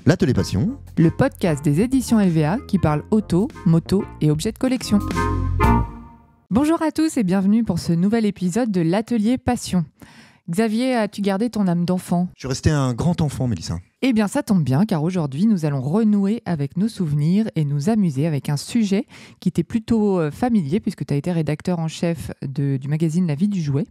L'Atelier Passion, le podcast des éditions LVA qui parle auto, moto et objets de collection. Bonjour à tous et bienvenue pour ce nouvel épisode de l'Atelier Passion. Xavier, as-tu gardé ton âme d'enfant ? je suis resté un grand enfant, Mélissa. Eh bien, ça tombe bien, car aujourd'hui, nous allons renouer avec nos souvenirs et nous amuser avec un sujet qui t'est plutôt familier, puisque tu as été rédacteur en chef du magazine La Vie du Jouet.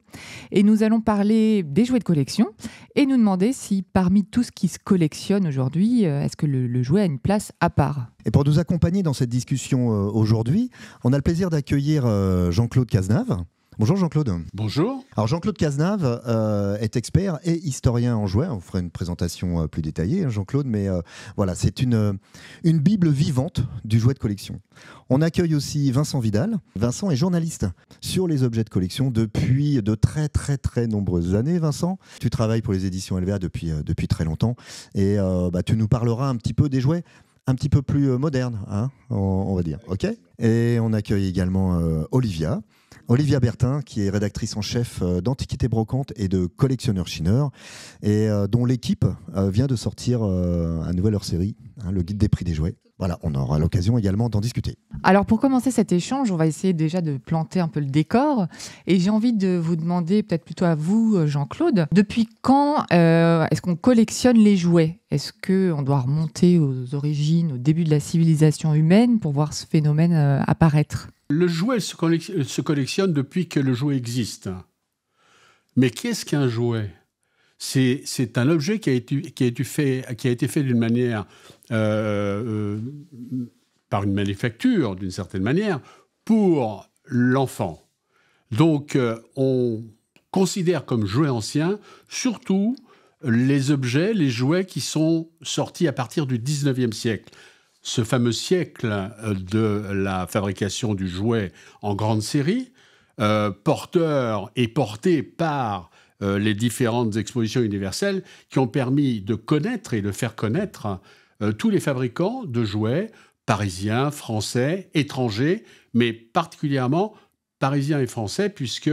Et nous allons parler des jouets de collection et nous demander si, parmi tout ce qui se collectionne aujourd'hui, est-ce que le jouet a une place à part ? Et pour nous accompagner dans cette discussion aujourd'hui, on a le plaisir d'accueillir Jean-Claude Cazenave. Bonjour Jean-Claude. Bonjour. Alors Jean-Claude Cazenave est expert et historien en jouets. On fera une présentation plus détaillée, hein, Jean-Claude, mais voilà, c'est une bible vivante du jouet de collection. On accueille aussi Vincent Vidal. Vincent est journaliste sur les objets de collection depuis de très très très nombreuses années. Vincent, tu travailles pour les éditions LVA depuis très longtemps et tu nous parleras un petit peu des jouets un petit peu plus modernes, hein, on va dire. Ok ? Et on accueille également Olivia Bertin, qui est rédactrice en chef d'Antiquités Brocantes et de Collectionneurs Chineurs, et dont l'équipe vient de sortir un nouvel hors-série, le guide des prix des jouets. Voilà, on aura l'occasion également d'en discuter. Alors pour commencer cet échange, on va essayer déjà de planter un peu le décor. Et j'ai envie de vous demander, peut-être plutôt à vous, Jean-Claude, depuis quand est-ce qu'on collectionne les jouets ? Est-ce qu'on doit remonter aux origines, au début de la civilisation humaine pour voir ce phénomène apparaître ? Le jouet se collectionne depuis que le jouet existe. Mais qu'est-ce qu'un jouet ? C'est un objet qui a été fait d'une manière, par une manufacture, d'une certaine manière, pour l'enfant. Donc, on considère comme jouets anciens surtout les objets, les jouets qui sont sortis à partir du 19e siècle. Ce fameux siècle de la fabrication du jouet en grande série, porteur et porté par les différentes expositions universelles qui ont permis de connaître et de faire connaître tous les fabricants de jouets parisiens, français, étrangers, mais particulièrement parisiens et français, puisque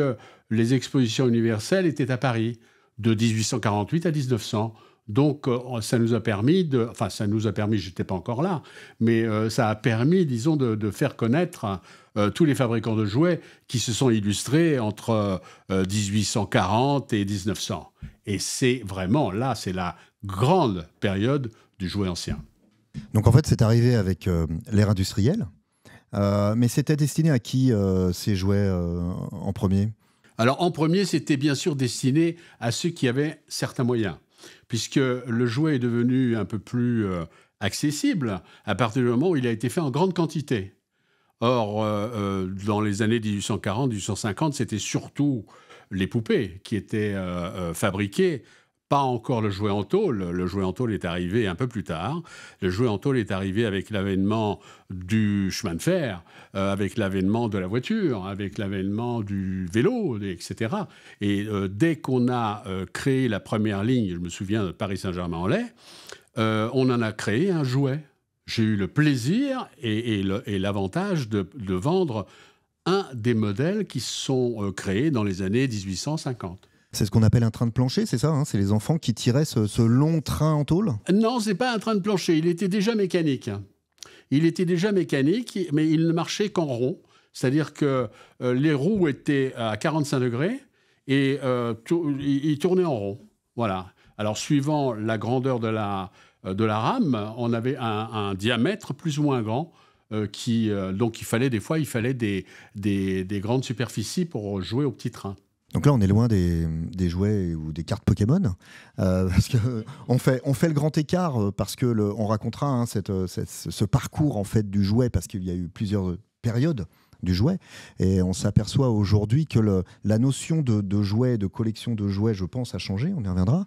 les expositions universelles étaient à Paris de 1848 à 1900. Donc, ça nous a permis je n'étais pas encore là, mais ça a permis, disons, de faire connaître tous les fabricants de jouets qui se sont illustrés entre 1840 et 1900. Et c'est vraiment, là, c'est la grande période du jouet ancien. Donc en fait, c'est arrivé avec l'ère industrielle, mais c'était destiné à qui ces jouets en premier ? Alors, en premier, c'était bien sûr destiné à ceux qui avaient certains moyens, puisque le jouet est devenu un peu plus accessible à partir du moment où il a été fait en grande quantité. Or, dans les années 1840-1850, c'était surtout les poupées qui étaient fabriquées, pas encore le jouet en tôle. Le jouet en tôle est arrivé un peu plus tard. Le jouet en tôle est arrivé avec l'avènement du chemin de fer, avec l'avènement de la voiture, avec l'avènement du vélo, etc. Et dès qu'on a créé la première ligne, je me souviens de Paris-Saint-Germain-en-Laye, on en a créé un jouet. J'ai eu le plaisir et l'avantage de vendre un des modèles qui sont créés dans les années 1850. C'est ce qu'on appelle un train de plancher, c'est ça, hein ? C'est les enfants qui tiraient ce long train en tôle ? Non, c'est pas un train de plancher. Il était déjà mécanique. Mais il ne marchait qu'en rond. C'est-à-dire que les roues étaient à 45 degrés et il tournait en rond. Voilà. Alors, suivant la grandeur de la rame, on avait un diamètre plus ou moins grand. Donc, il fallait des grandes superficies pour jouer au petit train. Donc là, on est loin des jouets ou des cartes Pokémon, parce qu'on fait le grand écart, parce que on racontera ce parcours en fait du jouet, parce qu'il y a eu plusieurs périodes du jouet, et on s'aperçoit aujourd'hui que la notion de jouet, de collection de jouets, je pense, a changé, on y reviendra,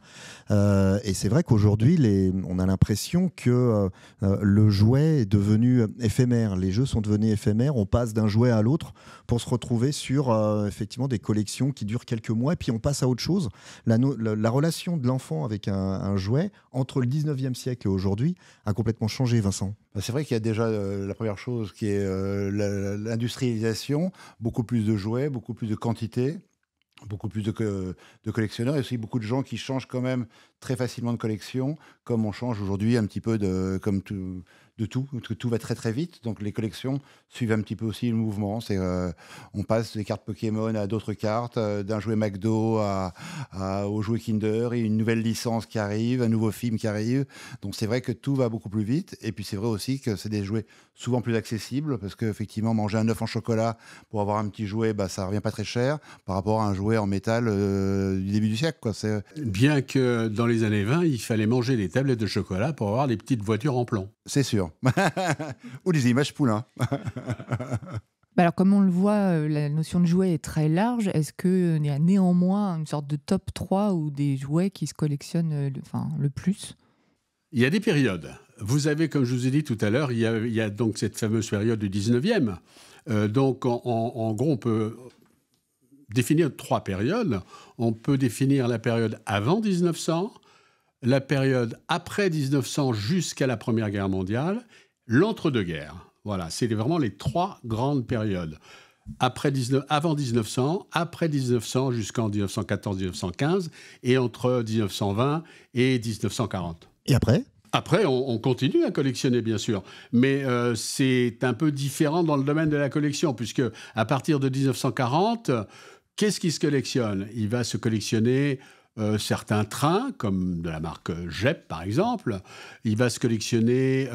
et c'est vrai qu'aujourd'hui, on a l'impression que le jouet est devenu éphémère, les jeux sont devenus éphémères, on passe d'un jouet à l'autre pour se retrouver sur effectivement des collections qui durent quelques mois, et puis on passe à autre chose. La relation de l'enfant avec un jouet, entre le 19e siècle et aujourd'hui, a complètement changé, Vincent. C'est vrai qu'il y a déjà la première chose qui est l'industrialisation, beaucoup plus de jouets, beaucoup plus de quantité. beaucoup plus de collectionneurs et aussi beaucoup de gens qui changent quand même très facilement de collection, comme on change aujourd'hui un petit peu comme tout va très très vite. Donc les collections suivent un petit peu aussi le mouvement. On passe des cartes Pokémon à d'autres cartes, d'un jouet McDo au jouet Kinder, et une nouvelle licence qui arrive, un nouveau film qui arrive. Donc c'est vrai que tout va beaucoup plus vite. Et puis c'est vrai aussi que c'est des jouets souvent plus accessibles, parce qu'effectivement, manger un œuf en chocolat pour avoir un petit jouet, ça revient pas très cher par rapport à un jouet en métal du début du siècle, quoi. Bien que dans les années 20, il fallait manger des tablettes de chocolat pour avoir des petites voitures en plomb. C'est sûr. Ou des images poulains. Alors, comme on le voit, la notion de jouet est très large. Est-ce qu'il y a néanmoins une sorte de top 3 ou des jouets qui se collectionnent le plus ? Il y a des périodes. Vous avez, comme je vous ai dit tout à l'heure, il y a donc cette fameuse période du 19e. Donc, en gros, on peut définir 3 périodes. On peut définir la période avant 1900, la période après 1900 jusqu'à la Première Guerre mondiale, l'entre-deux-guerres. Voilà, c'est vraiment les 3 grandes périodes. Avant 1900, après 1900 jusqu'en 1914-1915 et entre 1920 et 1940. Et après ? Après, on continue à collectionner, bien sûr, mais c'est un peu différent dans le domaine de la collection, puisque à partir de 1940, qu'est-ce qui se collectionne ? Il va se collectionner certains trains, comme de la marque Jep, par exemple. Il va se collectionner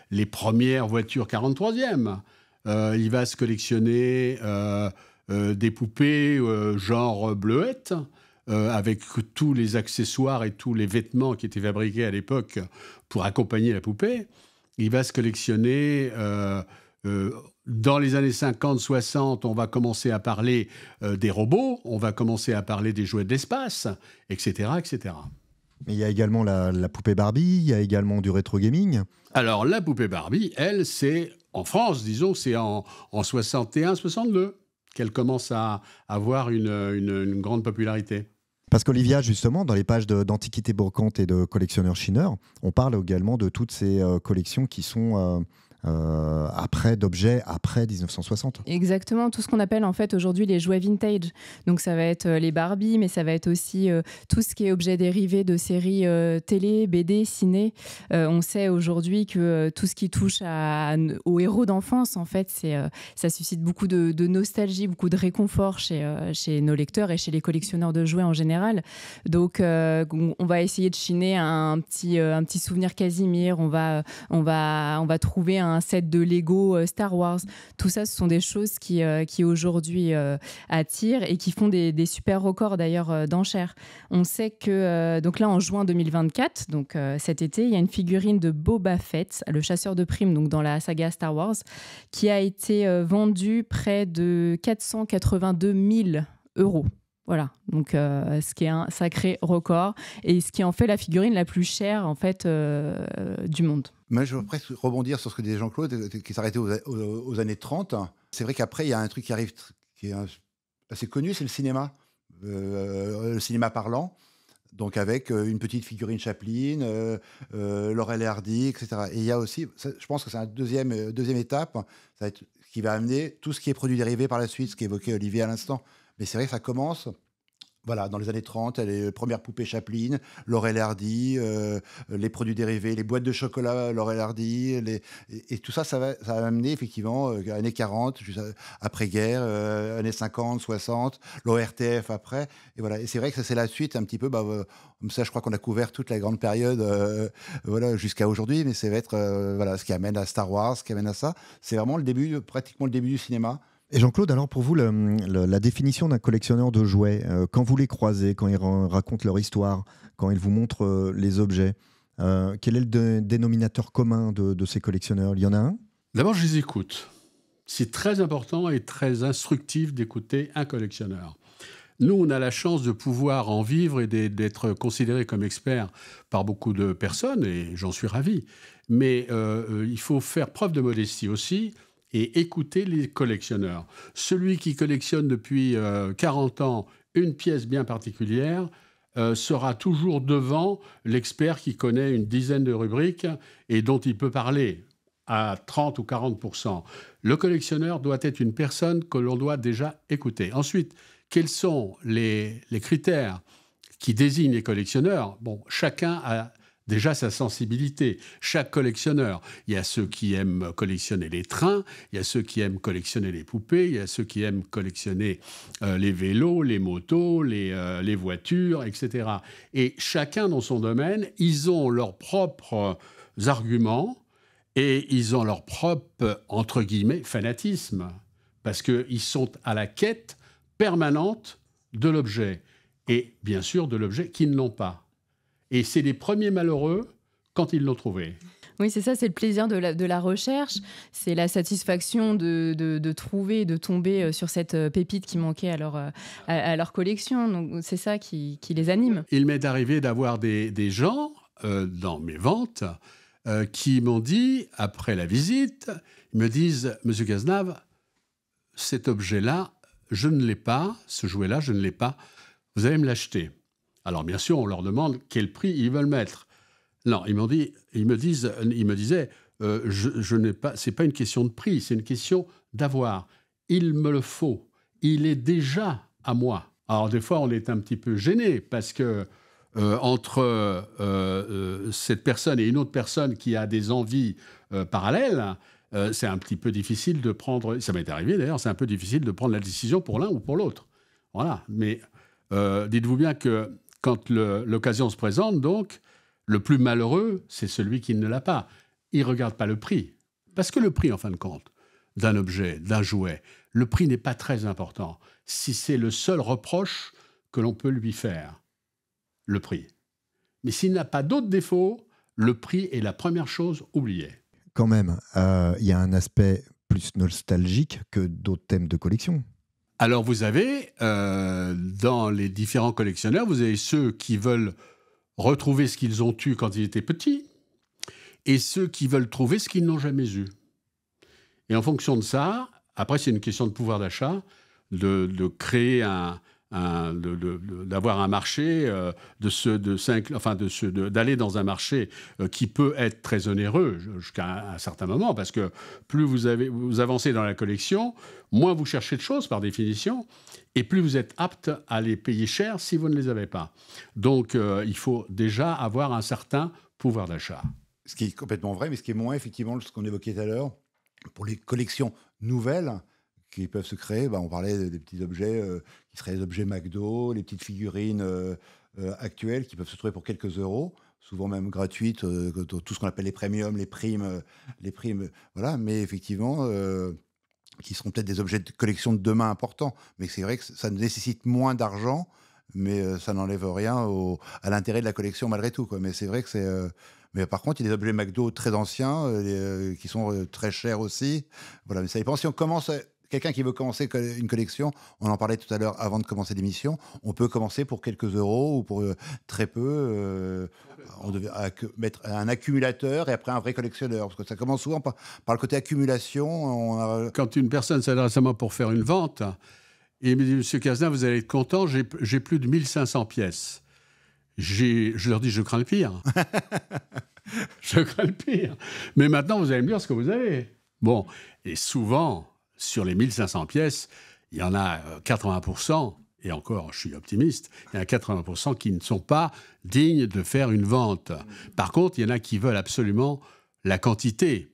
les premières voitures 43e. Il va se collectionner des poupées genre Bleuette, avec tous les accessoires et tous les vêtements qui étaient fabriqués à l'époque pour accompagner la poupée. Il va se collectionner... dans les années 50-60, on va commencer à parler des robots, on va commencer à parler des jouets d'espace, etc., etc. Mais il y a également la poupée Barbie, il y a également du rétro gaming. Alors, la poupée Barbie, elle, c'est, en France, disons, c'est en 61-62 qu'elle commence à avoir une grande popularité. Parce qu'Olivia, justement, dans les pages d'Antiquités brocantes et de collectionneurs chineurs, on parle également de toutes ces collections qui sont... d'objets après 1960. Exactement, tout ce qu'on appelle en fait aujourd'hui les jouets vintage. Donc ça va être les Barbie, mais ça va être aussi tout ce qui est objet dérivé de séries télé, BD, ciné. On sait aujourd'hui que tout ce qui touche aux héros d'enfance, en fait, ça suscite beaucoup de nostalgie, beaucoup de réconfort chez nos lecteurs et chez les collectionneurs de jouets en général. Donc on va essayer de chiner un petit souvenir Casimir, on va trouver un set de Lego Star Wars. Tout ça, ce sont des choses qui aujourd'hui attirent et qui font des super records d'ailleurs d'enchères. On sait que, donc là en juin 2024, donc cet été, il y a une figurine de Boba Fett, le chasseur de primes, donc dans la saga Star Wars, qui a été vendue près de 482 000 €. Voilà, donc ce qui est un sacré record et ce qui en fait la figurine la plus chère en fait du monde. Moi, je veux presque rebondir sur ce que disait Jean-Claude, qui s'arrêtait aux années 30. C'est vrai qu'après, il y a un truc qui arrive, qui est assez connu, c'est le cinéma. Le cinéma parlant, donc avec une petite figurine Chaplin, Laurel et Hardy, etc. Et il y a aussi, je pense que c'est une deuxième étape, ça va être, qui va amener tout ce qui est produit dérivé par la suite, ce qu'évoquait Olivier à l'instant. Mais c'est vrai que ça commence... Voilà, dans les années 30, les premières poupées Chaplin, Laurel et Hardy, les produits dérivés, les boîtes de chocolat Laurel et Hardy, et tout ça, ça va amener effectivement années 40, juste après-guerre, années 50, 60, l'ORTF après. Et voilà, et c'est vrai que ça, c'est la suite un petit peu. Comme ça, je crois qu'on a couvert toute la grande période voilà, jusqu'à aujourd'hui, mais ça va être voilà, ce qui amène à Star Wars, ce qui amène à ça. C'est vraiment pratiquement le début du cinéma. Et Jean-Claude, alors pour vous, la définition d'un collectionneur de jouets, quand vous les croisez, quand ils racontent leur histoire, quand ils vous montrent les objets, quel est le dénominateur commun de ces collectionneurs ? Il y en a un ? D'abord, je les écoute. C'est très important et très instructif d'écouter un collectionneur. Nous, on a la chance de pouvoir en vivre et d'être considérés comme experts par beaucoup de personnes, et j'en suis ravi. Mais il faut faire preuve de modestie aussi, et écouter les collectionneurs. Celui qui collectionne depuis 40 ans une pièce bien particulière sera toujours devant l'expert qui connaît une dizaine de rubriques et dont il peut parler à 30 ou 40%. Le collectionneur doit être une personne que l'on doit déjà écouter. Ensuite, quels sont les critères qui désignent les collectionneurs. Bon, chacun a déjà sa sensibilité. Chaque collectionneur, il y a ceux qui aiment collectionner les trains, il y a ceux qui aiment collectionner les poupées, il y a ceux qui aiment collectionner les vélos, les motos, les voitures, etc. Et chacun dans son domaine, ils ont leurs propres arguments et ils ont leur propre, entre guillemets, fanatisme. Parce qu'ils sont à la quête permanente de l'objet. Et bien sûr de l'objet qu'ils n'ont pas. Et c'est les premiers malheureux quand ils l'ont trouvé. Oui, c'est ça, c'est le plaisir de la recherche, c'est la satisfaction de trouver, de tomber sur cette pépite qui manquait à leur collection. Donc c'est ça qui les anime. Il m'est arrivé d'avoir des gens dans mes ventes qui m'ont dit, après la visite, ils me disent « Monsieur Cazenave, cet objet-là, je ne l'ai pas, ce jouet-là, je ne l'ai pas. Vous allez me l'acheter. » Alors, bien sûr, on leur demande quel prix ils veulent mettre. Non, ils me disaient, je n'ai pas, c'est pas une question de prix, c'est une question d'avoir. Il me le faut. Il est déjà à moi. Alors, des fois, on est un petit peu gêné parce que entre cette personne et une autre personne qui a des envies parallèles, c'est un petit peu difficile de prendre... Ça m'est arrivé d'ailleurs, c'est un peu difficile de prendre la décision pour l'un ou pour l'autre. Voilà. Mais dites-vous bien que quand l'occasion se présente, donc, le plus malheureux, c'est celui qui ne l'a pas. Il ne regarde pas le prix. Parce que le prix, en fin de compte, d'un objet, d'un jouet, le prix n'est pas très important. Si c'est le seul reproche que l'on peut lui faire, le prix. Mais s'il n'a pas d'autres défauts, le prix est la première chose oubliée. Quand même, il y a un aspect plus nostalgique que d'autres thèmes de collection. Alors vous avez, dans les différents collectionneurs, vous avez ceux qui veulent retrouver ce qu'ils ont eu quand ils étaient petits et ceux qui veulent trouver ce qu'ils n'ont jamais eu. Et en fonction de ça, après c'est une question de pouvoir d'achat, de créer d'avoir un marché, d'aller dans un marché qui peut être très onéreux jusqu'à un certain moment, parce que plus vous avancez dans la collection, moins vous cherchez de choses par définition, et plus vous êtes apte à les payer cher si vous ne les avez pas. Donc il faut déjà avoir un certain pouvoir d'achat. Ce qui est complètement vrai, mais ce qui est moins effectivement ce qu'on évoquait tout à l'heure, pour les collections nouvelles qui peuvent se créer, on parlait des petits objets qui seraient les objets McDo, les petites figurines actuelles qui peuvent se trouver pour quelques euros, souvent même gratuites, tout ce qu'on appelle les premiums, les primes, voilà. Mais effectivement, qui seront peut-être des objets de collection de demain importants. Mais c'est vrai que ça nécessite moins d'argent, mais ça n'enlève rien à l'intérêt de la collection malgré tout, quoi. Mais c'est vrai que c'est... Mais par contre, il y a des objets McDo très anciens qui sont très chers aussi. Voilà, mais ça dépend. Si on commence... Quelqu'un qui veut commencer une collection, on en parlait tout à l'heure avant de commencer l'émission, on peut commencer pour quelques euros ou pour très peu. On devait mettre un accumulateur et après un vrai collectionneur. Parce que ça commence souvent par le côté accumulation. Quand une personne s'adresse à moi pour faire une vente, et il me dit « Monsieur Cazenave, vous allez être content, j'ai plus de 1500 pièces. » Je leur dis « Je crains le pire. » Je crains le pire. Mais maintenant, vous allez me dire ce que vous avez. Bon, et souvent... Sur les 1500 pièces, il y en a 80%, et encore, je suis optimiste, il y en a 80% qui ne sont pas dignes de faire une vente. Par contre, il y en a qui veulent absolument la quantité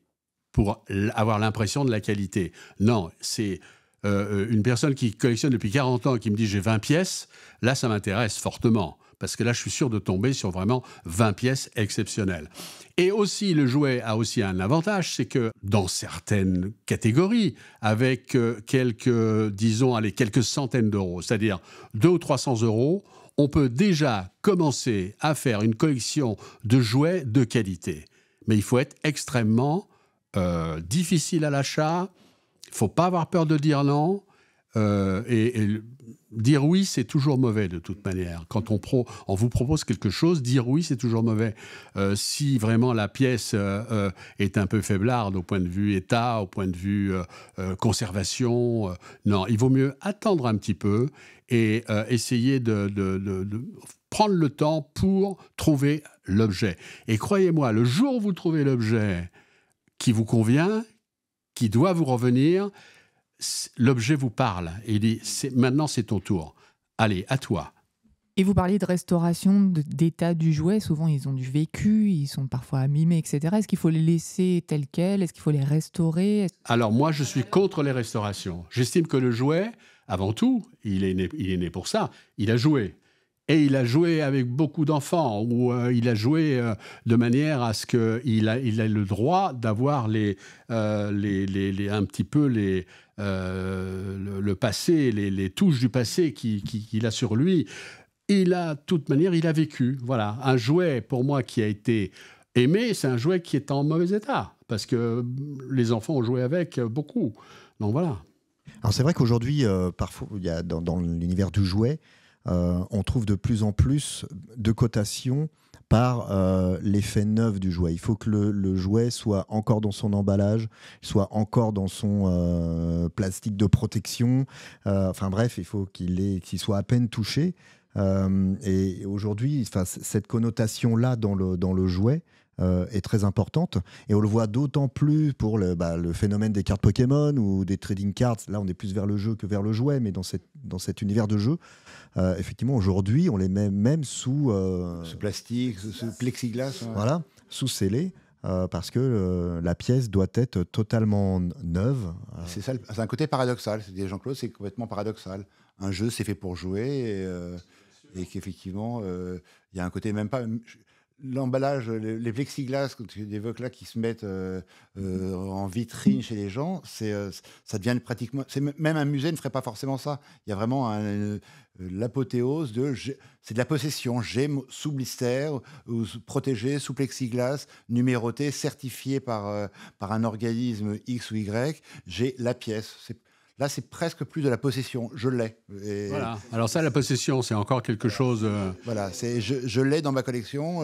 pour avoir l'impression de la qualité. Non, c'est une personne qui collectionne depuis 40 ans et qui me dit « j'ai 20 pièces », là, ça m'intéresse fortement. Parce que là, je suis sûr de tomber sur vraiment 20 pièces exceptionnelles. Et aussi, le jouet a aussi un avantage, c'est que dans certaines catégories, avec quelques centaines d'euros, c'est-à-dire 200 ou 300 euros, on peut déjà commencer à faire une collection de jouets de qualité. Mais il faut être extrêmement difficile à l'achat, il ne faut pas avoir peur de dire non, et dire oui, c'est toujours mauvais de toute manière. Quand on vous propose quelque chose, dire oui, c'est toujours mauvais. Si vraiment la pièce est un peu faiblarde au point de vue état, au point de vue conservation, non, il vaut mieux attendre un petit peu et essayer de prendre le temps pour trouver l'objet. Et croyez-moi, le jour où vous trouvez l'objet qui vous convient, qui doit vous revenir, l'objet vous parle et il dit maintenant c'est ton tour. Allez, à toi. Et vous parliez de restauration, d'état du jouet. Souvent, ils ont du vécu, ils sont parfois abîmés, etc. Est-ce qu'il faut les laisser tels quels? Est-ce qu'il faut les restaurer? Alors moi, je suis contre les restaurations. J'estime que le jouet, avant tout, il est né pour ça. Il a joué. Et il a joué avec beaucoup d'enfants, ou il a joué de manière à ce qu'il ait le droit d'avoir un petit peu le passé, les touches du passé qu'il a sur lui. De toute manière, il a vécu. Voilà. Un jouet, pour moi, qui a été aimé, c'est un jouet qui est en mauvais état, parce que les enfants ont joué avec beaucoup. Donc voilà. Alors c'est vrai qu'aujourd'hui, parfois, il y a dans l'univers du jouet, on trouve de plus en plus de cotations par l'effet neuf du jouet. Il faut que le jouet soit encore dans son emballage, soit encore dans son plastique de protection. Enfin bref, il faut qu'il soit à peine touché. Et aujourd'hui, cette connotation-là dans le jouet est très importante. Et on le voit d'autant plus pour le phénomène des cartes Pokémon ou des trading cards. Là, on est plus vers le jeu que vers le jouet, mais dans cet univers de jeu, effectivement, aujourd'hui, on les met même sous plastique, sous plexiglas. Ouais. Voilà, sous scellé. Parce que la pièce doit être totalement neuve. C'est ça, c'est un côté paradoxal. C'est Jean-Claude, c'est complètement paradoxal. Un jeu, c'est fait pour jouer et qu'effectivement, il y a un côté même pas... L'emballage, les plexiglas que tu évoques là, qui se mettent en vitrine chez les gens, ça devient pratiquement... Même un musée ne ferait pas forcément ça. Il y a vraiment l'apothéose c'est de la possession. J'ai sous blister, ou protégé, sous plexiglas, numéroté, certifié par un organisme X ou Y. J'ai la pièce. Là, c'est presque plus de la possession. Je l'ai. Voilà. Alors ça, la possession, c'est encore quelque chose... Voilà, je l'ai dans ma collection,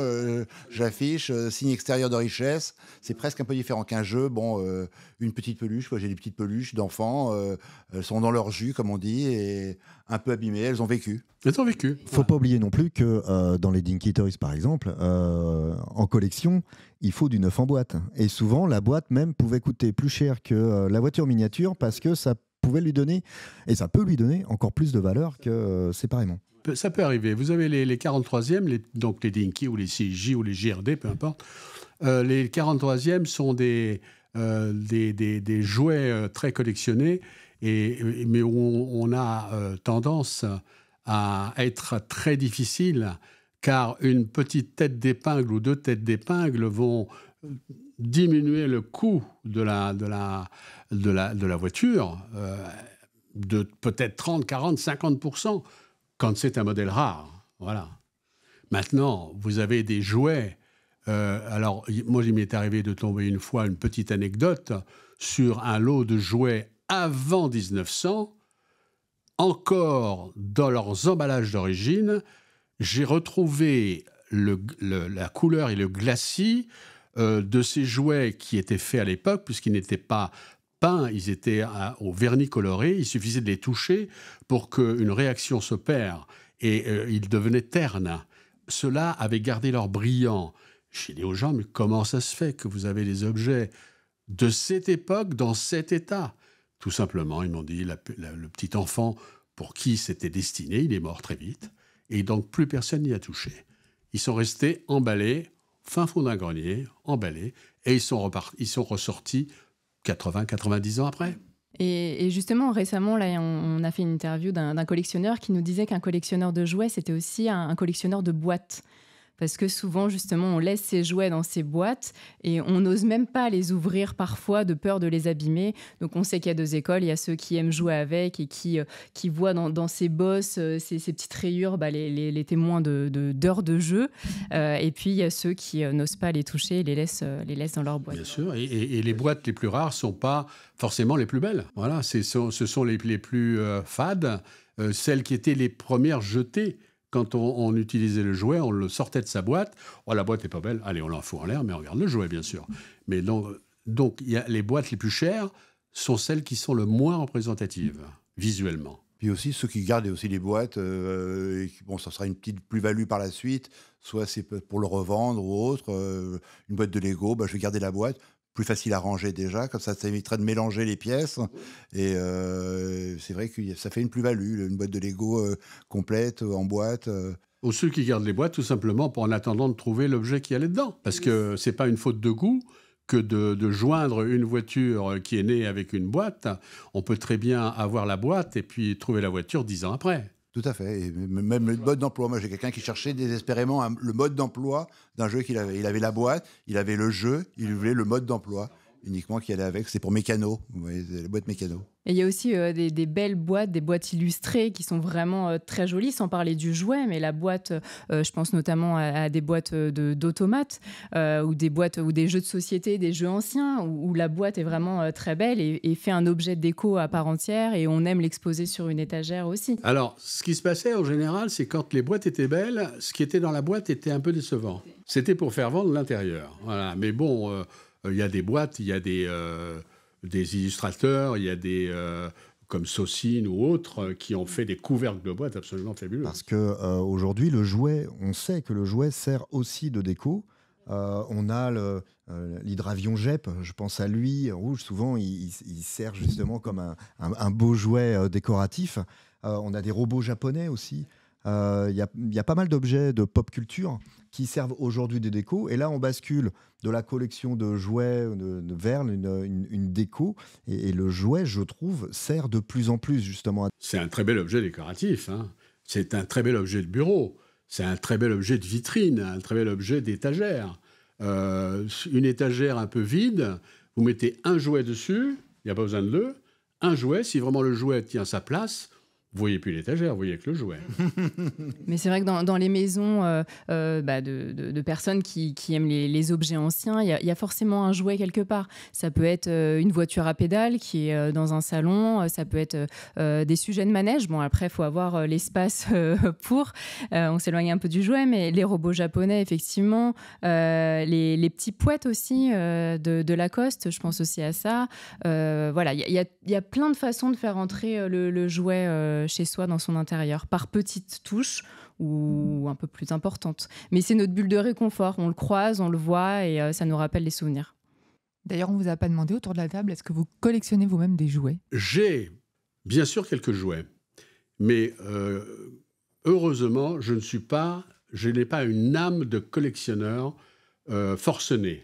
j'affiche, signe extérieur de richesse. C'est presque un peu différent qu'un jeu. Bon, une petite peluche, j'ai des petites peluches d'enfants. Elles sont dans leur jus, comme on dit, et un peu abîmées. Elles ont vécu. Elles ont vécu. Il ne faut pas oublier non plus que dans les Dinky Toys, par exemple, en collection, il faut du neuf en boîte. Et souvent, la boîte même pouvait coûter plus cher que la voiture miniature parce que ça pouvait lui donner, et ça peut lui donner encore plus de valeur que séparément. Ça peut arriver. Vous avez les 43e, donc les Dinky ou les CJ ou les JRD, peu importe. Les 43e sont des jouets très collectionnés, mais où on a tendance à être très difficile, car une petite tête d'épingle ou deux têtes d'épingle vont diminuer le coût de la voiture de peut-être 30, 40, 50% quand c'est un modèle rare. Voilà. Maintenant, vous avez des jouets. Alors, moi, il m'est arrivé de tomber une fois, une petite anecdote, sur un lot de jouets avant 1900, encore dans leurs emballages d'origine, j'ai retrouvé la couleur et le glacis de ces jouets qui étaient faits à l'époque, puisqu'ils n'étaient pas peints, ils étaient au vernis coloré. Il suffisait de les toucher pour qu'une réaction s'opère et ils devenaient ternes. Ceux-là avaient gardé leur brillant. J'ai dit aux gens, mais comment ça se fait que vous avez des objets de cette époque dans cet état? Tout simplement, ils m'ont dit, le petit enfant pour qui c'était destiné, il est mort très vite. Et donc, plus personne n'y a touché. Ils sont restés emballés, fin fond d'un grenier, emballés, et ils sont ressortis 80-90 ans après. Et justement, récemment, là, on a fait une interview d'un collectionneur qui nous disait qu'un collectionneur de jouets, c'était aussi un collectionneur de boîtes. Parce que souvent, justement, on laisse ses jouets dans ces boîtes et on n'ose même pas les ouvrir parfois de peur de les abîmer. Donc, on sait qu'il y a deux écoles. Il y a ceux qui aiment jouer avec et qui voient dans ces bosses, ces petites rayures, les témoins d'heures de jeu. Et puis, il y a ceux qui n'osent pas les toucher et les laissent dans leur boîte. Bien sûr. Et les boîtes les plus rares ne sont pas forcément les plus belles. Voilà, ce sont les plus fades, celles qui étaient les premières jetées. Quand on utilisait le jouet, on le sortait de sa boîte. Oh, la boîte n'est pas belle. Allez, on l'en fout en l'air, mais on regarde le jouet, bien sûr. Mais donc les boîtes les plus chères sont celles qui sont le moins représentatives, visuellement. Puis aussi, ceux qui gardent aussi les boîtes, ça sera une petite plus-value par la suite. Soit c'est pour le revendre ou autre. Une boîte de Lego, je vais garder la boîte. plus facile à ranger déjà, comme ça éviterait de mélanger les pièces. Et c'est vrai que ça fait une plus-value, une boîte de Lego complète, en boîte. Ou ceux qui gardent les boîtes tout simplement en attendant de trouver l'objet qui allait dedans. Parce que c'est pas une faute de goût que de joindre une voiture qui est née avec une boîte. On peut très bien avoir la boîte et puis trouver la voiture 10 ans après. Tout à fait. Et même le mode d'emploi. Moi, j'ai quelqu'un qui cherchait désespérément le mode d'emploi d'un jeu qu'il avait. Il avait la boîte, il avait le jeu, il voulait le mode d'emploi uniquement qui allait avec. C'est pour mécano, vous voyez, les boîtes mécano. Et il y a aussi des belles boîtes, des boîtes illustrées qui sont vraiment très jolies, sans parler du jouet, mais la boîte, je pense notamment à des boîtes d'automates ou des boîtes ou des jeux de société, des jeux anciens, où la boîte est vraiment très belle et fait un objet de déco à part entière et on aime l'exposer sur une étagère aussi. Alors, ce qui se passait en général, c'est quand les boîtes étaient belles, ce qui était dans la boîte était un peu décevant. C'était pour faire vendre l'intérieur. Voilà. Mais bon, il y a des boîtes, il y a des illustrateurs, il y a des comme Saucine ou autres qui ont fait des couvercles de boîtes absolument fabuleux. Parce que aujourd'hui, le jouet, on sait que le jouet sert aussi de déco. On a l'hydravion Jep, je pense à lui, rouge, souvent il sert justement comme un beau jouet décoratif. On a des robots japonais aussi. Il y a pas mal d'objets de pop culture qui servent aujourd'hui des décos. Et là, on bascule de la collection de jouets vers une déco. Et le jouet, je trouve, sert de plus en plus justement. C'est un très bel objet décoratif. Hein. C'est un très bel objet de bureau. C'est un très bel objet de vitrine, un très bel objet d'étagère. Une étagère un peu vide, vous mettez un jouet dessus, il n'y a pas besoin de deux. Un jouet, si vraiment le jouet tient sa place, vous voyez plus l'étagère, vous voyez que le jouet. Mais c'est vrai que dans les maisons de personnes qui aiment les objets anciens, il y a forcément un jouet quelque part. Ça peut être une voiture à pédales qui est dans un salon, ça peut être des sujets de manège. Bon, après, il faut avoir l'espace pour. On s'éloigne un peu du jouet, mais les robots japonais, effectivement. Les petits poètes aussi de Lacoste, je pense aussi à ça. Voilà, il y a plein de façons de faire entrer le jouet chez soi dans son intérieur, par petites touches ou un peu plus importantes. Mais c'est notre bulle de réconfort. On le croise, on le voit et ça nous rappelle les souvenirs. D'ailleurs, on ne vous a pas demandé autour de la table, est-ce que vous collectionnez vous-même des jouets ? J'ai bien sûr quelques jouets, mais heureusement, je n'ai pas une âme de collectionneur forcené.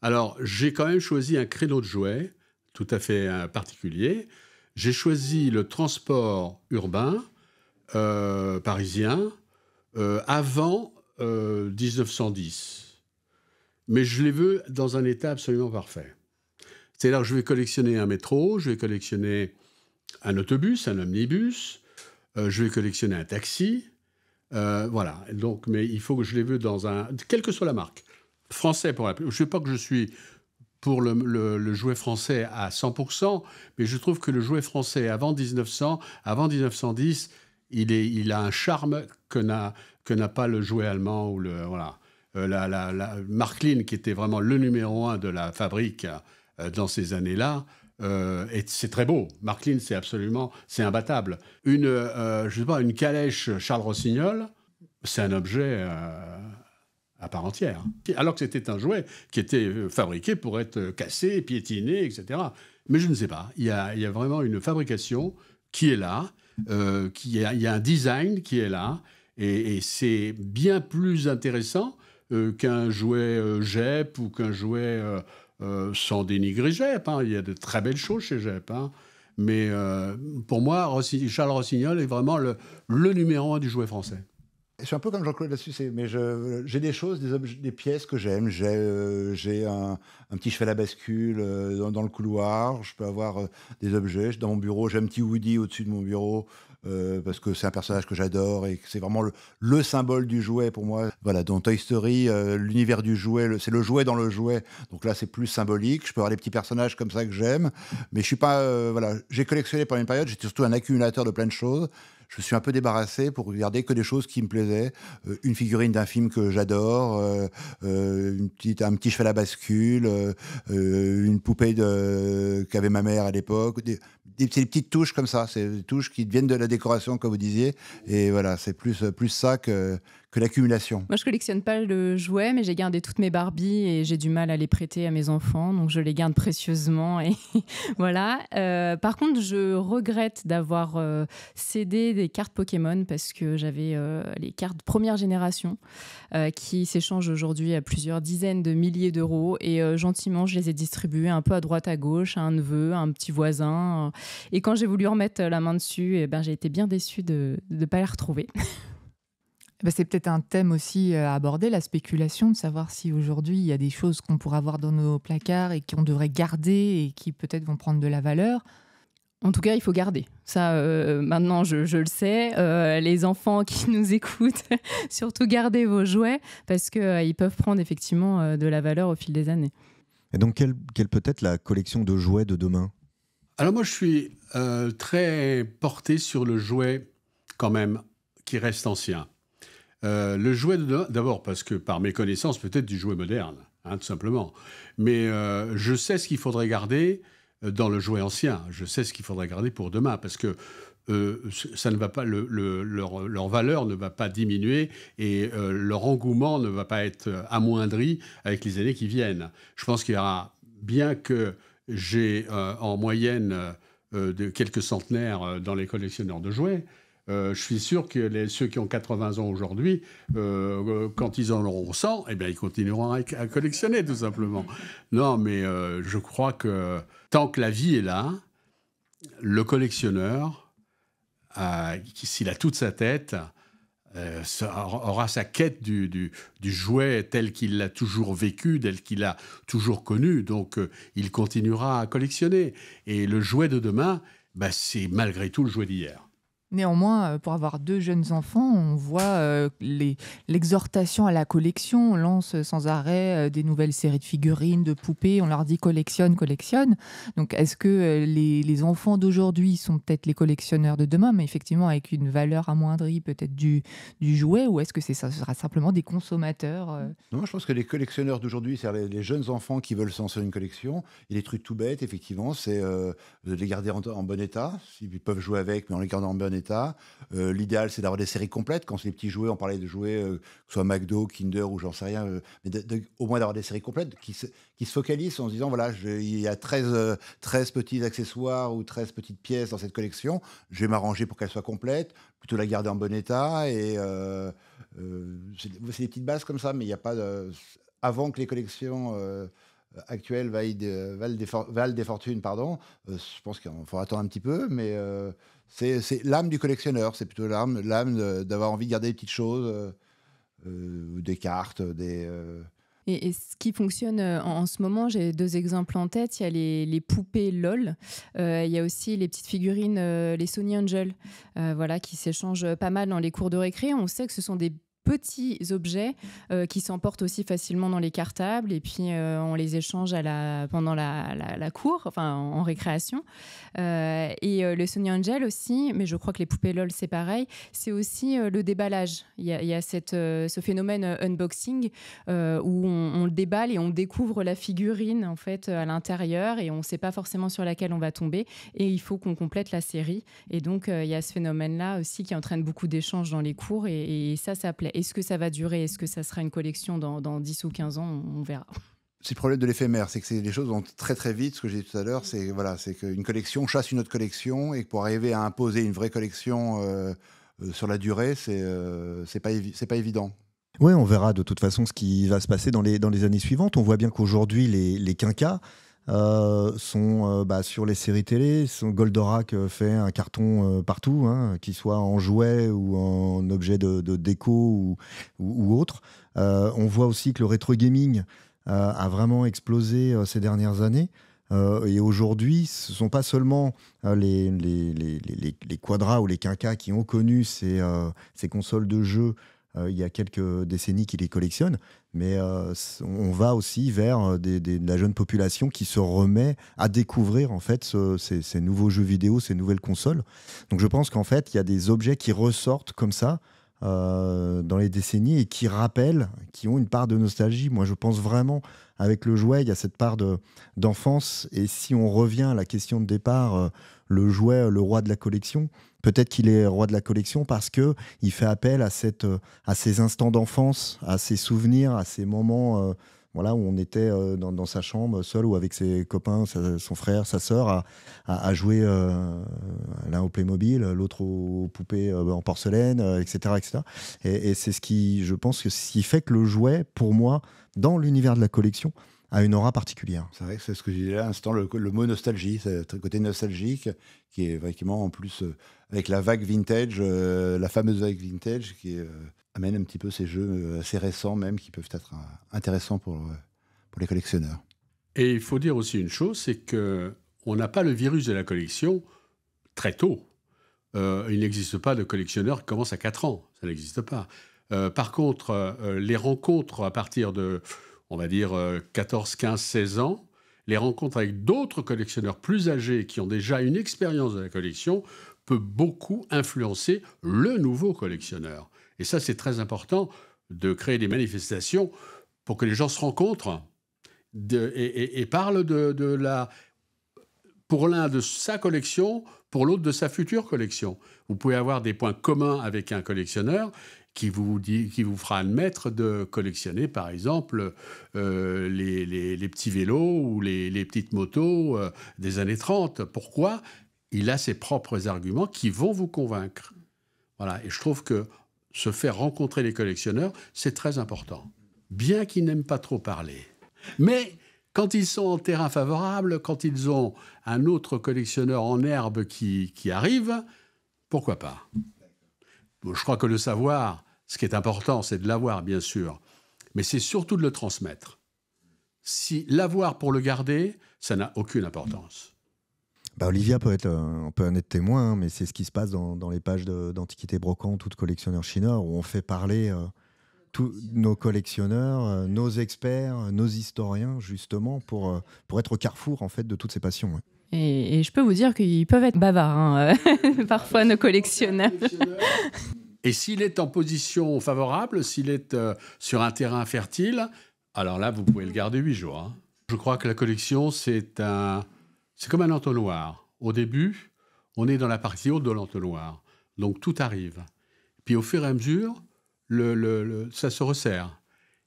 Alors, j'ai quand même choisi un créneau de jouets tout à fait particulier. J'ai choisi le transport urbain parisien avant 1910. Mais je les veux dans un état absolument parfait. C'est-à-dire que je vais collectionner un métro, je vais collectionner un autobus, un omnibus, je vais collectionner un taxi. Voilà. Donc, mais il faut que je les veux dans un... Quelle que soit la marque. Français, pour la... Je ne sais pas que je suis... pour le jouet français à 100%, mais je trouve que le jouet français avant 1900, avant 1910, il a un charme que n'a pas le jouet allemand ou voilà. La Märklin, qui était vraiment le numéro 1 de la fabrique dans ces années-là, c'est très beau. Märklin, c'est imbattable. Je sais pas, une calèche Charles Rossignol, c'est un objet à part entière. Alors que c'était un jouet qui était fabriqué pour être cassé, piétiné, etc. Mais je ne sais pas. Il y a vraiment une fabrication qui est là, il y a un design qui est là, et c'est bien plus intéressant qu'un jouet Jep ou qu'un jouet sans dénigrer Jep. Hein. Il y a de très belles choses chez Jep. Hein. Mais pour moi, Charles Rossignol est vraiment le numéro 1 du jouet français. Je suis un peu comme Jean-Claude là-dessus, mais j'ai des choses, des pièces que j'aime. J'ai un petit cheval à bascule dans le couloir. Je peux avoir des objets. Dans mon bureau, j'ai un petit Woody au-dessus de mon bureau parce que c'est un personnage que j'adore et que c'est vraiment le symbole du jouet pour moi. Voilà, dans Toy Story, l'univers du jouet, c'est le jouet dans le jouet. Donc là, c'est plus symbolique. Je peux avoir des petits personnages comme ça que j'aime. Mais je suis pas... voilà, j'ai collectionné pendant une période. J'étais surtout un accumulateur de plein de choses. Je me suis un peu débarrassé pour regarder que des choses qui me plaisaient. Une figurine d'un film que j'adore, un petit cheval à bascule, une poupée qu'avait ma mère à l'époque. C'est des petites touches comme ça. C'est des touches qui viennent de la décoration, comme vous disiez. Et voilà, c'est plus ça que que l'accumulation. Moi, je collectionne pas le jouet, mais j'ai gardé toutes mes Barbie et j'ai du mal à les prêter à mes enfants, donc je les garde précieusement. Et voilà. Par contre, je regrette d'avoir cédé des cartes Pokémon parce que j'avais les cartes première génération qui s'échangent aujourd'hui à plusieurs dizaines de milliers d'euros et gentiment, je les ai distribuées un peu à droite à gauche, à un neveu, à un petit voisin. Et quand j'ai voulu remettre la main dessus, j'ai été bien déçue de ne pas les retrouver. C'est peut-être un thème aussi à aborder, la spéculation, de savoir si aujourd'hui il y a des choses qu'on pourra avoir dans nos placards et qu'on devrait garder et qui peut-être vont prendre de la valeur. En tout cas, il faut garder. Ça, maintenant, je le sais. Les enfants qui nous écoutent, surtout gardez vos jouets parce qu'ils peuvent prendre effectivement de la valeur au fil des années. Et donc, quelle peut être la collection de jouets de demain ? Alors moi, je suis très porté sur le jouet quand même qui reste ancien. Le jouet d'abord parce que par mes connaissances peut-être du jouet moderne, tout simplement. Mais je sais ce qu'il faudrait garder dans le jouet ancien. Je sais ce qu'il faudrait garder pour demain parce que ça ne va pas, leur valeur ne va pas diminuer et leur engouement ne va pas être amoindri avec les années qui viennent. Je pense qu'il y aura, bien que j'ai en moyenne de quelques centenaires dans les collectionneurs de jouets, je suis sûr que ceux qui ont 80 ans aujourd'hui, quand ils en auront 100, ils continueront à collectionner, tout simplement. Non, mais je crois que tant que la vie est là, le collectionneur, s'il a toute sa tête, aura sa quête du jouet tel qu'il l'a toujours vécu, tel qu'il l'a toujours connu. Donc, il continuera à collectionner. Et le jouet de demain, c'est malgré tout le jouet d'hier. Néanmoins, pour avoir 2 jeunes enfants, on voit l'exhortation à la collection. On lance sans arrêt des nouvelles séries de figurines, de poupées. On leur dit collectionne, collectionne. Donc, est-ce que les enfants d'aujourd'hui sont peut-être les collectionneurs de demain, mais effectivement avec une valeur amoindrie peut-être du jouet, ou est-ce que ça sera simplement des consommateurs Non, je pense que les collectionneurs d'aujourd'hui, c'est-à-dire les jeunes enfants qui veulent se lancer dans une collection, il y a des trucs tout bêtes, effectivement, c'est de les garder en bon état. Ils peuvent jouer avec, mais en les gardant en bon état. L'idéal, c'est d'avoir des séries complètes. Quand c'est les petits jouets, on parlait de jouets, que ce soit McDo, Kinder ou j'en sais rien, mais au moins d'avoir des séries complètes qui se focalisent en se disant, voilà, il y a 13 petits accessoires ou 13 petites pièces dans cette collection, je vais m'arranger pour qu'elle soit complète, plutôt la garder en bon état. Et c'est des petites bases comme ça, mais il n'y a pas de... Avant que les collections... actuelles valent des fortunes, pardon. Je pense qu'il faut attendre un petit peu, mais c'est l'âme du collectionneur. C'est plutôt l'âme d'avoir envie de garder des petites choses, des cartes, Et ce qui fonctionne en ce moment, j'ai 2 exemples en tête. Il y a les poupées LOL. Il y a aussi les petites figurines, les Sony Angel, qui s'échangent pas mal dans les cours de récré. On sait que ce sont des petits objets qui s'emportent aussi facilement dans les cartables et puis on les échange pendant la cour, en récréation. Et le Sony Angel aussi, mais je crois que les poupées LOL c'est pareil, c'est aussi le déballage. Il y a ce phénomène unboxing où on le déballe et on découvre la figurine en fait à l'intérieur et on ne sait pas forcément sur laquelle on va tomber et il faut qu'on complète la série. Et donc il y a ce phénomène-là aussi qui entraîne beaucoup d'échanges dans les cours et ça plaît. Est-ce que ça va durer? Est-ce que ça sera une collection dans 10 ou 15 ans? On verra. C'est le problème de l'éphémère, c'est que les choses vont très très vite. Ce que j'ai dit tout à l'heure, c'est qu'une collection chasse une autre collection et que pour arriver à imposer une vraie collection sur la durée, c'est pas évident. Oui, on verra de toute façon ce qui va se passer dans les années suivantes. On voit bien qu'aujourd'hui, les quinquas sont sur les séries télé. Goldorak fait un carton partout, qu'il soit en jouet ou en objet de déco ou autre. On voit aussi que le rétro gaming a vraiment explosé ces dernières années. Et aujourd'hui, ce ne sont pas seulement les quadras ou les quinquas qui ont connu ces consoles de jeux il y a quelques décennies qui les collectionnent, mais on va aussi vers de la jeune population qui se remet à découvrir en fait ces nouveaux jeux vidéo, ces nouvelles consoles. Donc je pense qu'en fait, il y a des objets qui ressortent comme ça dans les décennies et qui rappellent, qui ont une part de nostalgie. Moi, je pense vraiment, avec le jouet, il y a cette part d'enfance. Et si on revient à la question de départ, le jouet, le roi de la collection, Peut-être qu'il est roi de la collection parce qu'il fait appel à ces instants d'enfance, à ces souvenirs, à ces moments où on était dans sa chambre, seul ou avec ses copains, son frère, sa sœur, à jouer l'un au Playmobil, l'autre aux poupées en porcelaine, etc. etc. Et c'est je pense que ce qui fait que le jouet, pour moi, dans l'univers de la collection, a une aura particulière. C'est vrai que c'est ce que je disais à l'instant, le mot nostalgie, c'est le côté nostalgique qui est vraiment en plus avec la vague vintage, la fameuse vague vintage qui amène un petit peu ces jeux assez récents même qui peuvent être intéressants pour les collectionneurs. Et il faut dire aussi une chose, c'est qu'on n'a pas le virus de la collection très tôt. Il n'existe pas de collectionneur qui commence à 4 ans, ça n'existe pas. Par contre, les rencontres à partir de, on va dire, 14, 15, 16 ans, les rencontres avec d'autres collectionneurs plus âgés qui ont déjà une expérience de la collection peut beaucoup influencer le nouveau collectionneur. Et ça, c'est très important de créer des manifestations pour que les gens se rencontrent et parlent pour l'un de sa collection, pour l'autre de sa future collection. Vous pouvez avoir des points communs avec un collectionneur qui vous fera admettre de collectionner, par exemple, les petits vélos ou les petites motos des années 30. Pourquoi ? Il a ses propres arguments qui vont vous convaincre. Voilà. Et je trouve que se faire rencontrer les collectionneurs, c'est très important. Bien qu'ils n'aiment pas trop parler. Mais quand ils sont en terrain favorable, quand ils ont un autre collectionneur en herbe qui arrive, pourquoi pas ? Je crois que le savoir, ce qui est important, c'est de l'avoir, bien sûr, mais c'est surtout de le transmettre. Si l'avoir pour le garder, ça n'a aucune importance. Olivia peut en être témoin, hein, mais c'est ce qui se passe dans les pages d'Antiquités Brocantes ou de collectionneurs chinois, où on fait parler tous nos collectionneurs, nos experts, nos historiens, justement, pour être au carrefour en fait, de toutes ces passions. Ouais. Et je peux vous dire qu'ils peuvent être bavards, parfois, nos collectionneurs. Et s'il est en position favorable, s'il est sur un terrain fertile, alors là, vous pouvez le garder 8 jours. Hein. Je crois que la collection, c'est comme un entonnoir. Au début, on est dans la partie haute de l'entonnoir. Donc, tout arrive. Puis, au fur et à mesure, ça se resserre.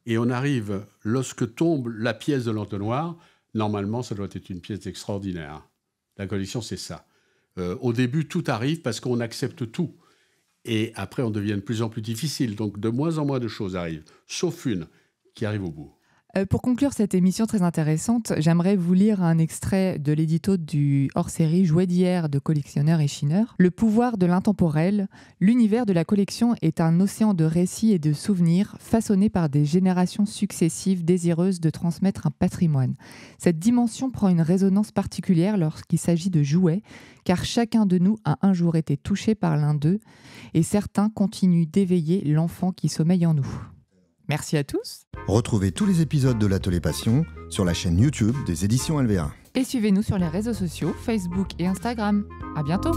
Et on arrive, lorsque tombe la pièce de l'entonnoir, normalement, ça doit être une pièce extraordinaire. La collection, c'est ça. Au début, tout arrive parce qu'on accepte tout. Et après, on devient de plus en plus difficile. Donc, de moins en moins de choses arrivent, sauf une qui arrive au bout. Pour conclure cette émission très intéressante, j'aimerais vous lire un extrait de l'édito du hors-série Jouets d'hier de collectionneurs et chineurs. Le pouvoir de l'intemporel, l'univers de la collection est un océan de récits et de souvenirs façonnés par des générations successives désireuses de transmettre un patrimoine. Cette dimension prend une résonance particulière lorsqu'il s'agit de jouets, car chacun de nous a un jour été touché par l'un d'eux et certains continuent d'éveiller l'enfant qui sommeille en nous. Merci à tous. Retrouvez tous les épisodes de l'Atelier Passion sur la chaîne YouTube des éditions LVA. Et suivez-nous sur les réseaux sociaux, Facebook et Instagram. À bientôt.